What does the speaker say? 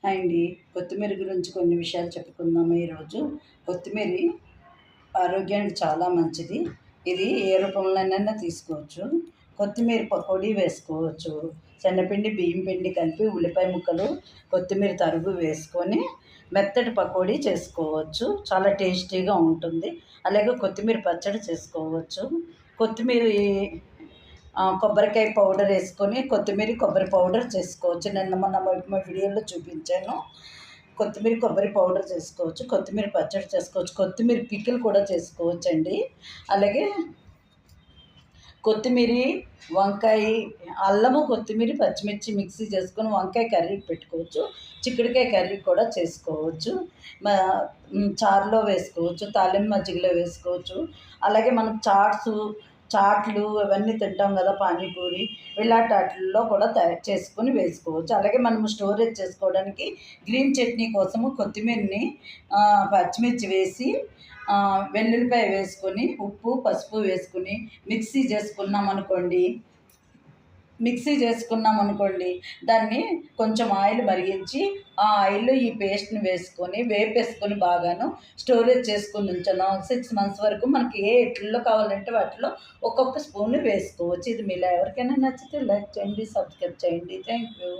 Hi అండి. కొత్తిమీర గురించి కొన్ని విషయాలు చెప్పుకుందాము ఈరోజు. కొత్తిమీర ఆరోగ్యానికి చాలా మంచిది. ఇది ఏ రూపంలోనైనా తీసుకోవచ్చు. కొత్తిమీర పకోడీ వేసుకోవచ్చు. శనగపిండి, బియ్యం పిండి కలిపి ఉల్లిపాయ ముక్కలు, కొత్తిమీర తరుగు వేసుకొని మెత్తటి పకోడీ చేసుకోవచ్చు. చాలా టేస్టీగా ఉంటుంది. అలాగే కొత్తిమీర పచ్చడి చేసుకోవచ్చు. కొత్తిమీర కొబ్బరికాయ పౌడర్ వేసుకొని కొబ్బరి పౌడర్ చేసుకోవచ్చు. నిన్న మొన్న మా వీడియోలో చూపించాను. కొత్తిమీర కొబ్బరి పౌడర్ చేసుకోవచ్చు. కొత్తిమీర పచ్చడి చేసుకోవచ్చు. కొత్తిమీర పికిల్ కూడా చేసుకోవచ్చండి. అలాగే కొత్తిమీర, వంకాయ, అల్లము, కొత్తిమీర, పచ్చిమిర్చి మిక్సీ చేసుకొని వంకాయ కర్రీకి పెట్టుకోవచ్చు. చిక్కుడుకాయ కర్రీ కూడా చేసుకోవచ్చు. చారులో వేసుకోవచ్చు. తాలింపు మజ్జిగలో వేసుకోవచ్చు. అలాగే మనం చాట్లు అవన్నీ తింటాం కదా, పానీపూరి ఇలాంటి వాటిల్లో కూడా తయారు చేసుకొని వేసుకోవచ్చు. అలాగే మనము స్టోరేజ్ చేసుకోవడానికి గ్రీన్ చట్నీ కోసము కొత్తిమీరని పచ్చిమిర్చి వేసి వెల్లుల్లిపాయ వేసుకొని ఉప్పు, పసుపు వేసుకుని మిక్సీ చేసుకున్నాం అనుకోండి, దాన్ని కొంచెం ఆయిల్ మరిగించి ఆ ఆయిల్లో ఈ పేస్ట్ని వేసుకొని వేపేసుకొని బాగాను స్టోరేజ్ చేసుకుని ఉంచాను. 6 months వరకు మనకి ఏ ఎట్లలో కావాలంటే వాటిలో ఒక్కొక్క స్పూన్ వేసుకోవచ్చు. ఇది మీలో ఎవరికైనా నచ్చితే లైక్ చేయండి, సబ్స్క్రైబ్ చేయండి. Thank you.